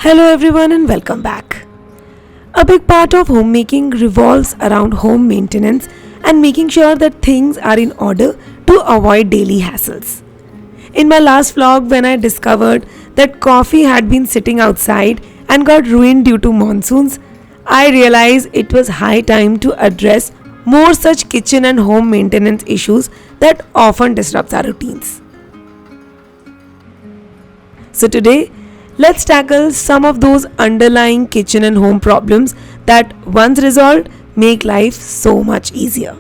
Hello everyone and welcome back. A big part of homemaking revolves around home maintenance and making sure that things are in order to avoid daily hassles. In my last vlog, when I discovered that coffee had been sitting outside and got ruined due to monsoons, I realized it was high time to address more such kitchen and home maintenance issues that often disrupt our routines. So today, let's tackle some of those underlying kitchen and home problems that once resolved make life so much easier.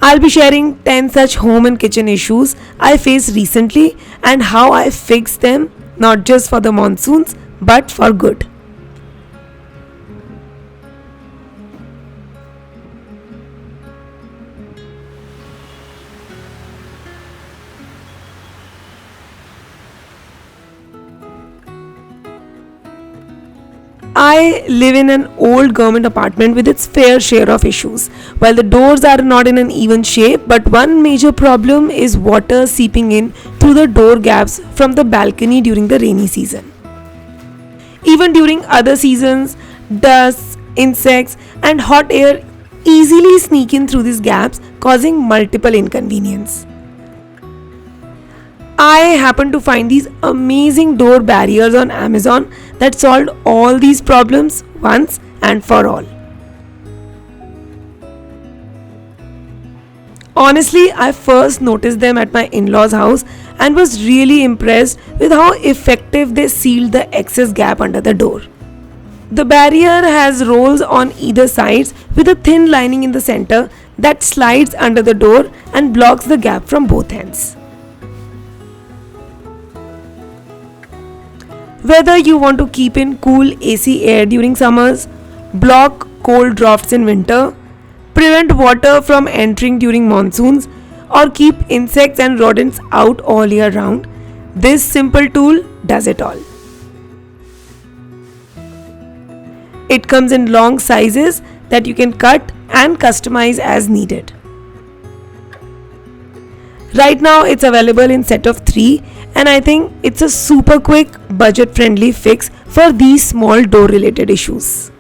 I'll be sharing 10 such home and kitchen issues I faced recently and how I fixed them, not just for the monsoons but for good. I live in an old government apartment with its fair share of issues. While the doors are not in an even shape, but one major problem is water seeping in through the door gaps from the balcony during the rainy season. Even during other seasons, dust, insects, and hot air easily sneak in through these gaps, causing multiple inconvenience. I happened to find these amazing door barriers on Amazon that solved all these problems once and for all. Honestly, I first noticed them at my in-laws' house and was really impressed with how effective they sealed the excess gap under the door. The barrier has rolls on either sides with a thin lining in the center that slides under the door and blocks the gap from both ends. Whether you want to keep in cool AC air during summers, block cold drafts in winter, prevent water from entering during monsoons, or keep insects and rodents out all year round, this simple tool does it all. It comes in long sizes that you can cut and customize as needed. Right now it's available in set of 3 and I think it's a super quick budget friendly fix for these small door related issues.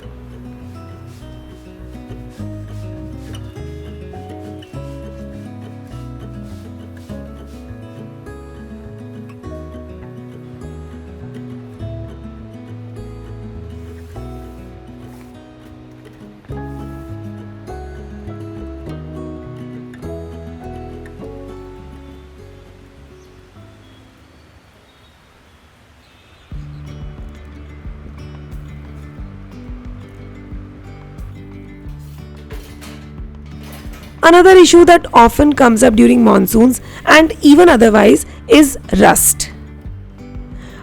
Another issue that often comes up during monsoons and even otherwise is rust.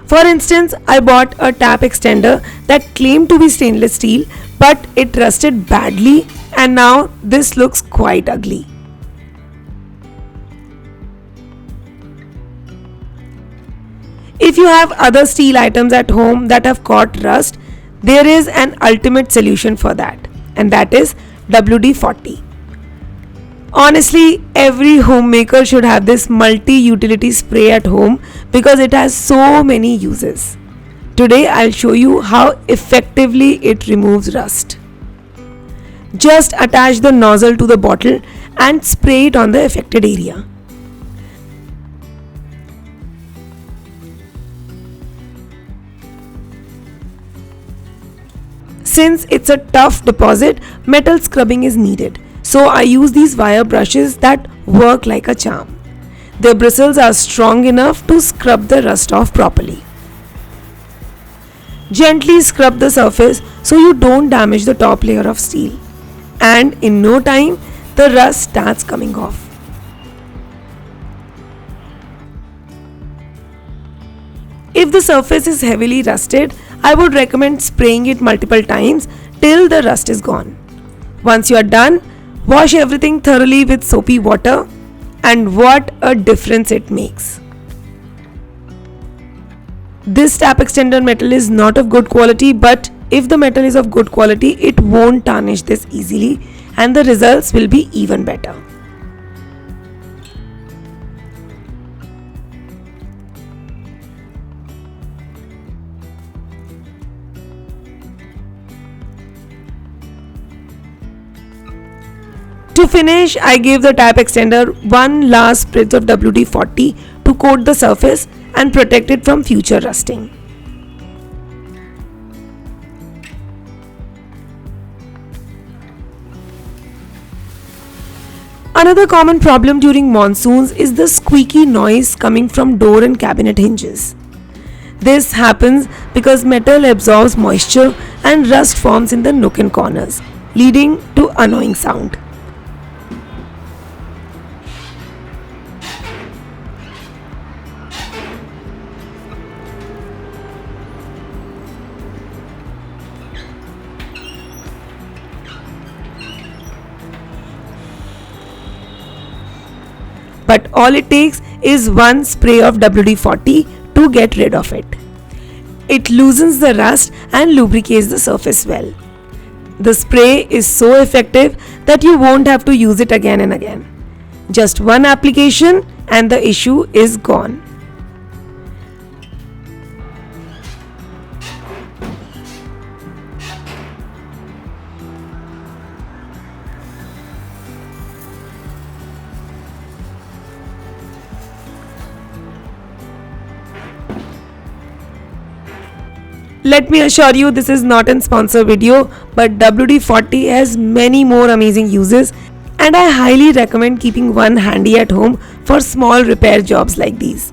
For instance, I bought a tap extender that claimed to be stainless steel but it rusted badly and now this looks quite ugly. If you have other steel items at home that have caught rust, there is an ultimate solution for that, and that is WD-40. Honestly, every homemaker should have this multi-utility spray at home because it has so many uses. Today I'll show you how effectively it removes rust. Just attach the nozzle to the bottle and spray it on the affected area. Since it's a tough deposit, metal scrubbing is needed. So I use these wire brushes that work like a charm. Their bristles are strong enough to scrub the rust off properly. Gently scrub the surface so you don't damage the top layer of steel. And in no time, the rust starts coming off. If the surface is heavily rusted, I would recommend spraying it multiple times till the rust is gone. Once you are done, wash everything thoroughly with soapy water, and what a difference it makes. This tap extender metal is not of good quality, but if the metal is of good quality, it won't tarnish this easily and the results will be even better. To finish, I gave the tap extender one last spritz of WD-40 to coat the surface and protect it from future rusting. Another common problem during monsoons is the squeaky noise coming from door and cabinet hinges. This happens because metal absorbs moisture and rust forms in the nook and corners, leading to annoying sound. But all it takes is one spray of WD-40 to get rid of it. It loosens the rust and lubricates the surface well. The spray is so effective that you won't have to use it again and again. Just one application and the issue is gone. Let me assure you, this is not a sponsor video, but WD-40 has many more amazing uses, and I highly recommend keeping one handy at home for small repair jobs like these.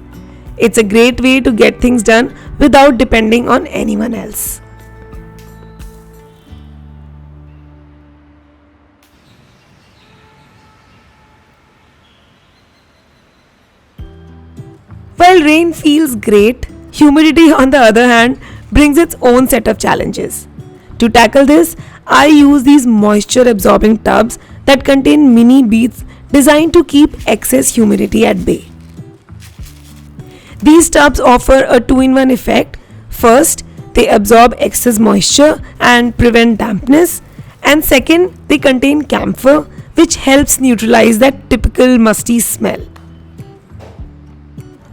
It's a great way to get things done without depending on anyone else. While rain feels great, humidity on the other hand brings its own set of challenges. To tackle this, I use these moisture absorbing tubs that contain mini beads designed to keep excess humidity at bay. These tubs offer a 2-in-1 effect. First, they absorb excess moisture and prevent dampness, and second, they contain camphor, which helps neutralize that typical musty smell.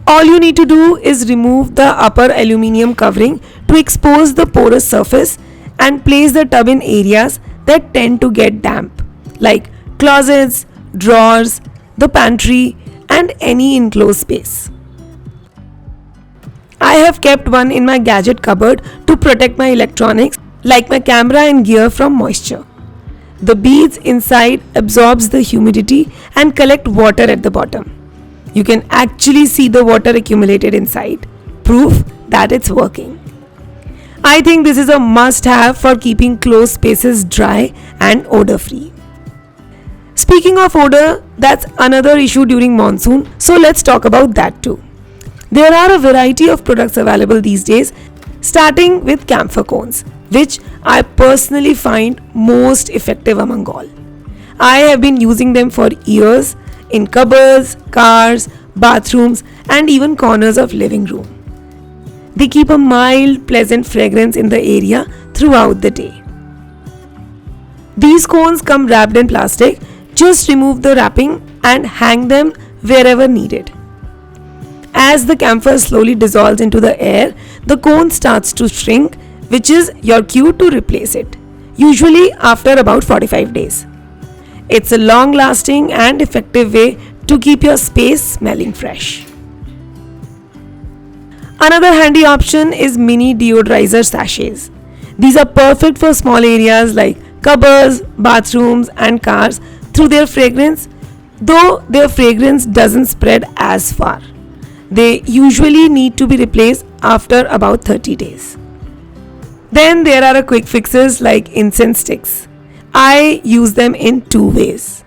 All you need to do is remove the upper aluminium covering to expose the porous surface and place the tub in areas that tend to get damp, like closets, drawers, the pantry, and any enclosed space. I have kept one in my gadget cupboard to protect my electronics, like my camera and gear, from moisture. The beads inside absorbs the humidity and collect water at the bottom. You can actually see the water accumulated inside, proof that it's working. I think this is a must-have for keeping closed spaces dry and odor-free. Speaking of odor, that's another issue during monsoon, so let's talk about that too. There are a variety of products available these days, starting with camphor cones, which I personally find most effective among all. I have been using them for years in cupboards, cars, bathrooms, and even corners of living room. They keep a mild, pleasant fragrance in the area throughout the day. These cones come wrapped in plastic. Just remove the wrapping and hang them wherever needed. As the camphor slowly dissolves into the air, the cone starts to shrink, which is your cue to replace it, usually after about 45 days. It's a long-lasting and effective way to keep your space smelling fresh. Another handy option is mini deodorizer sachets. These are perfect for small areas like cupboards, bathrooms, and cars through their fragrance, though their fragrance doesn't spread as far. They usually need to be replaced after about 30 days. Then there are quick fixes like incense sticks. I use them in two ways.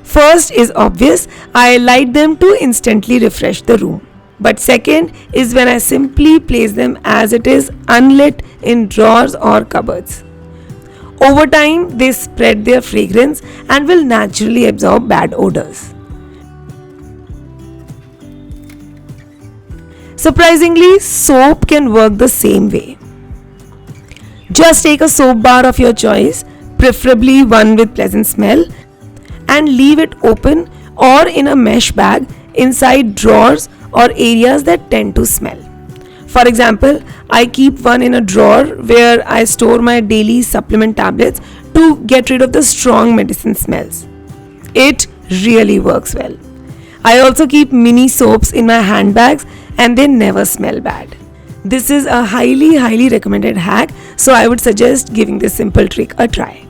First is obvious, I light them to instantly refresh the room. But second is when I simply place them as it is, unlit, in drawers or cupboards. Over time, they spread their fragrance and will naturally absorb bad odors. Surprisingly, soap can work the same way. Just take a soap bar of your choice, preferably one with pleasant smell, and leave it open or in a mesh bag inside drawers or areas that tend to smell. For example, I keep one in a drawer where I store my daily supplement tablets to get rid of the strong medicine smells. It really works well. I also keep mini soaps in my handbags and they never smell bad. This is a highly recommended hack, so I would suggest giving this simple trick a try.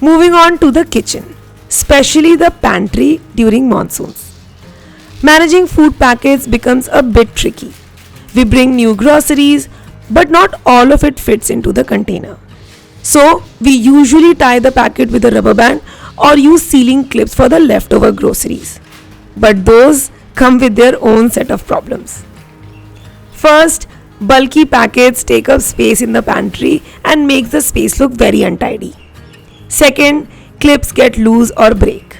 Moving on to the kitchen, especially the pantry during monsoons. Managing food packets becomes a bit tricky. We bring new groceries, but not all of it fits into the container. So, we usually tie the packet with a rubber band or use sealing clips for the leftover groceries. But those come with their own set of problems. First, bulky packets take up space in the pantry and makes the space look very untidy. Second, clips get loose or break.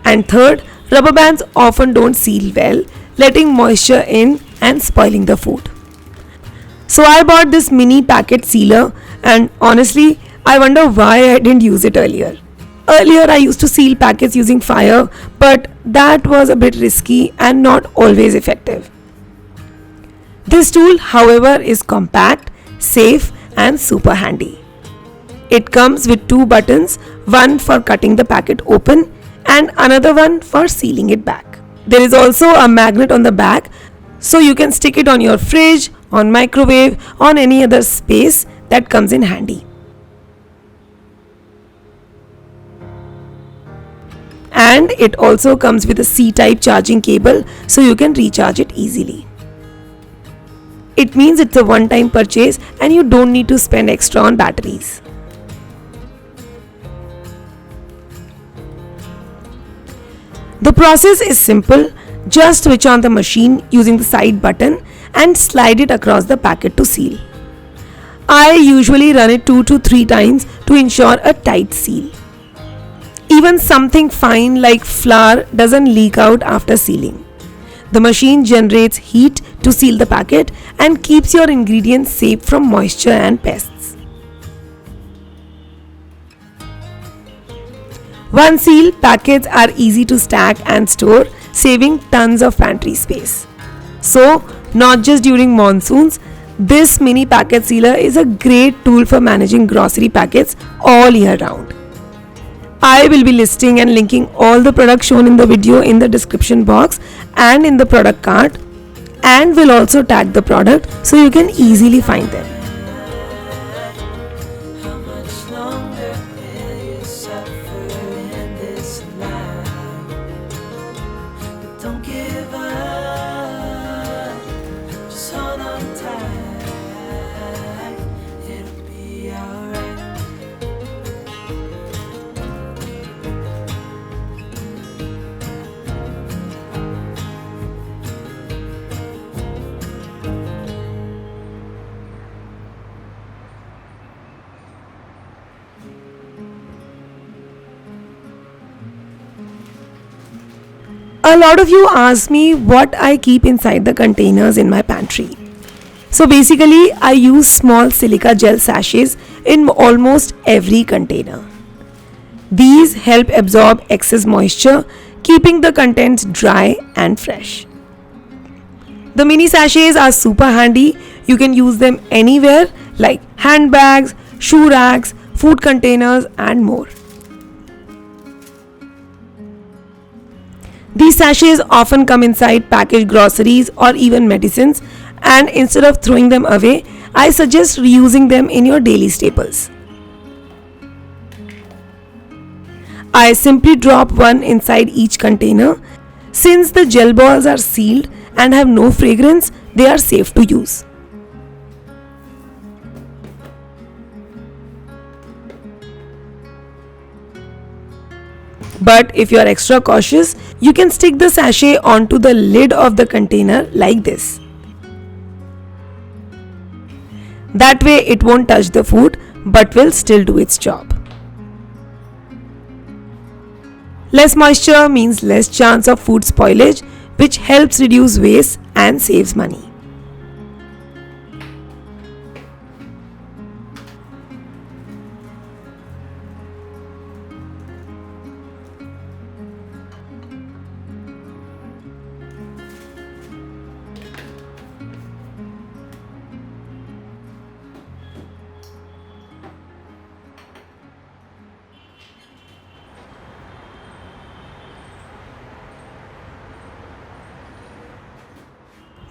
And third, rubber bands often don't seal well, letting moisture in and spoiling the food. So I bought this mini packet sealer, and honestly, I wonder why I didn't use it earlier. Earlier I used to seal packets using fire, but that was a bit risky and not always effective. This tool, however, is compact, safe and super handy. It comes with two buttons, one for cutting the packet open and another one for sealing it back. There is also a magnet on the back, so you can stick it on your fridge, on microwave, on any other space that comes in handy. And it also comes with a C-type charging cable, so you can recharge it easily. It means it's a one-time purchase and you don't need to spend extra on batteries. The process is simple. Just switch on the machine using the side button and slide it across the packet to seal. I usually run it 2 to 3 times to ensure a tight seal. Even something fine like flour doesn't leak out after sealing. The machine generates heat to seal the packet and keeps your ingredients safe from moisture and pests. Once sealed, packets are easy to stack and store, saving tons of pantry space. So, not just during monsoons, this mini packet sealer is a great tool for managing grocery packets all year round. I will be listing and linking all the products shown in the video in the description box and in the product cart, and will also tag the product so you can easily find them. A lot of you ask me what I keep inside the containers in my pantry. So basically, I use small silica gel sachets in almost every container. These help absorb excess moisture, keeping the contents dry and fresh. The mini sachets are super handy. You can use them anywhere like handbags, shoe racks, food containers and more. These sachets often come inside packaged groceries or even medicines, and instead of throwing them away, I suggest reusing them in your daily staples. I simply drop one inside each container. Since the gel balls are sealed and have no fragrance, they are safe to use. But if you are extra cautious, you can stick the sachet onto the lid of the container like this. That way it won't touch the food but will still do its job. Less moisture means less chance of food spoilage, which helps reduce waste and saves money.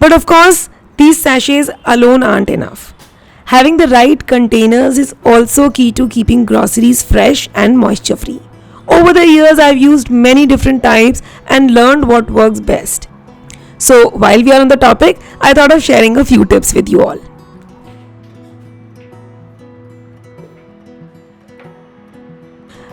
But of course, these sachets alone aren't enough. Having the right containers is also key to keeping groceries fresh and moisture free. Over the years, I've used many different types and learned what works best. So, while we are on the topic, I thought of sharing a few tips with you all.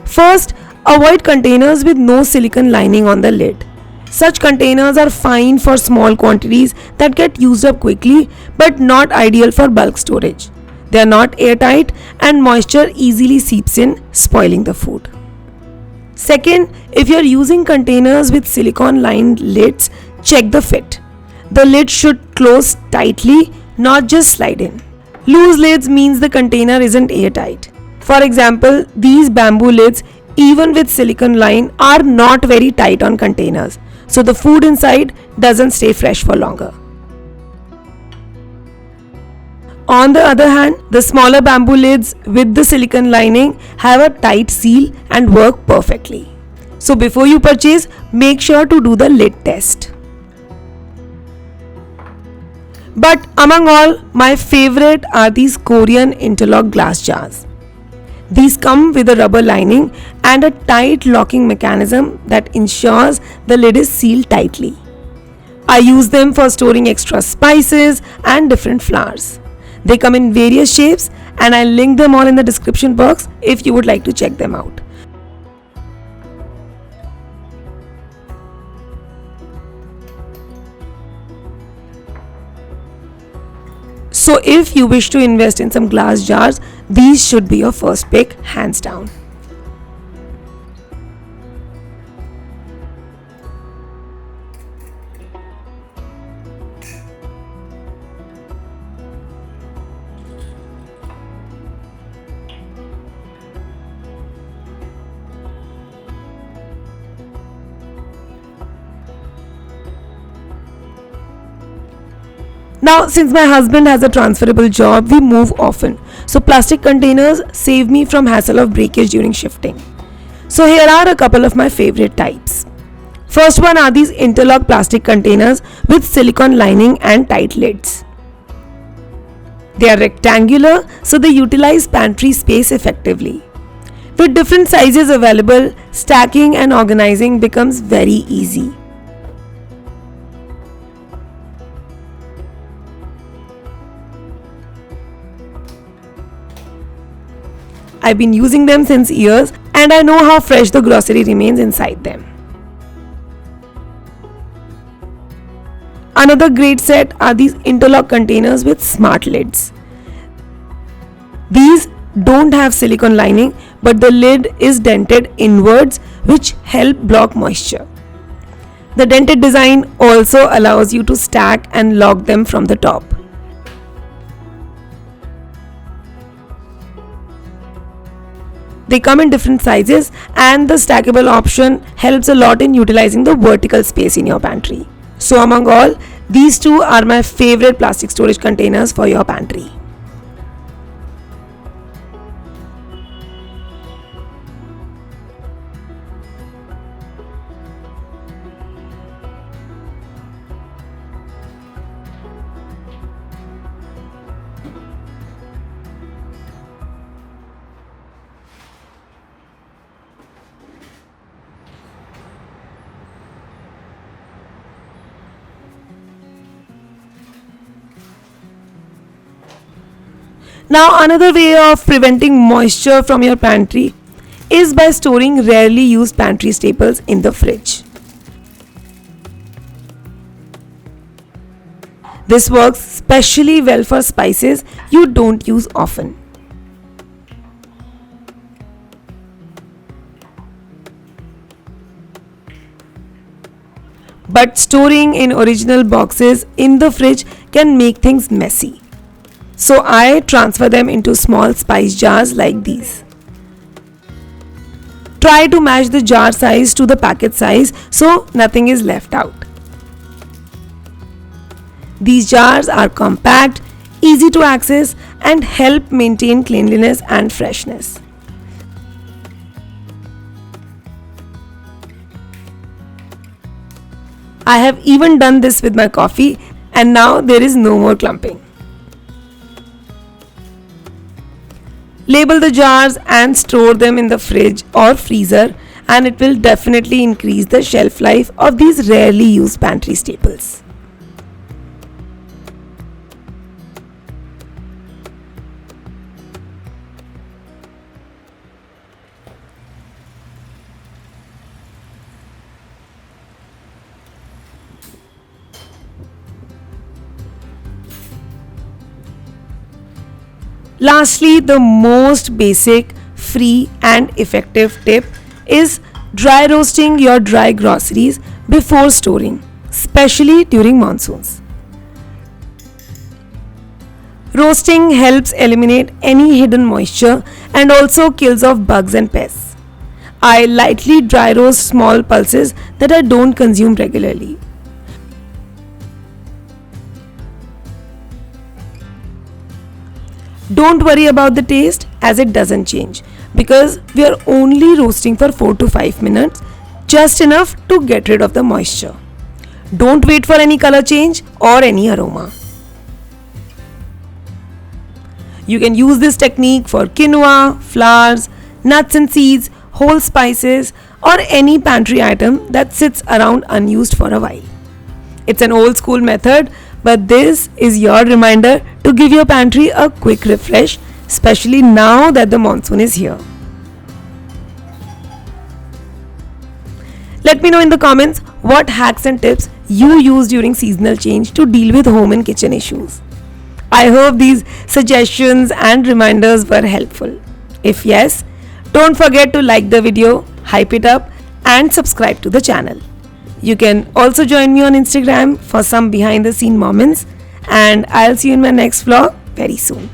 First, avoid containers with no silicone lining on the lid. Such containers are fine for small quantities that get used up quickly but not ideal for bulk storage. They are not airtight and moisture easily seeps in, spoiling the food. Second, if you are using containers with silicone lined lids, check the fit. The lid should close tightly, not just slide in. Loose lids means the container isn't airtight. For example, these bamboo lids, even with silicone line, are not very tight on containers, so the food inside doesn't stay fresh for longer. On the other hand, the smaller bamboo lids with the silicone lining have a tight seal and work perfectly. So before you purchase, make sure to do the lid test. But among all, my favorite are these Korean interlock glass jars. These come with a rubber lining and a tight locking mechanism that ensures the lid is sealed tightly. I use them for storing extra spices and different flours. They come in various shapes and I'll link them all in the description box if you would like to check them out. So if you wish to invest in some glass jars, these should be your first pick, hands down. Now, since my husband has a transferable job, we move often. So plastic containers save me from hassle of breakage during shifting. So here are a couple of my favorite types. First one are these interlock plastic containers with silicone lining and tight lids. They are rectangular, so they utilize pantry space effectively. With different sizes available, stacking and organizing becomes very easy. I've been using them since years and I know how fresh the grocery remains inside them. Another great set are these interlock containers with smart lids. These don't have silicone lining, but the lid is dented inwards, which help block moisture. The dented design also allows you to stack and lock them from the top. They come in different sizes and the stackable option helps a lot in utilizing the vertical space in your pantry. So among all, these two are my favorite plastic storage containers for your pantry. Now another way of preventing moisture from your pantry is by storing rarely used pantry staples in the fridge. This works especially well for spices you don't use often. But storing in original boxes in the fridge can make things messy. So I transfer them into small spice jars like these. Try to match the jar size to the packet size so nothing is left out. These jars are compact, easy to access and help maintain cleanliness and freshness. I have even done this with my coffee and now there is no more clumping. Label the jars and store them in the fridge or freezer, and it will definitely increase the shelf life of these rarely used pantry staples. Lastly, the most basic, free and effective tip is dry roasting your dry groceries before storing, especially during monsoons. Roasting helps eliminate any hidden moisture and also kills off bugs and pests. I lightly dry roast small pulses that I don't consume regularly. Don't worry about the taste as it doesn't change because we are only roasting for 4 to 5 minutes, just enough to get rid of the moisture. Don't wait for any color change or any aroma. You can use this technique for quinoa, flours, nuts and seeds, whole spices, or any pantry item that sits around unused for a while. It's an old school method, but this is your reminder to give your pantry a quick refresh, especially now that the monsoon is here. Let me know in the comments what hacks and tips you use during seasonal change to deal with home and kitchen issues. I hope these suggestions and reminders were helpful. If yes, don't forget to like the video, hype it up, and subscribe to the channel. You can also join me on Instagram for some behind the scene moments, and I'll see you in my next vlog very soon.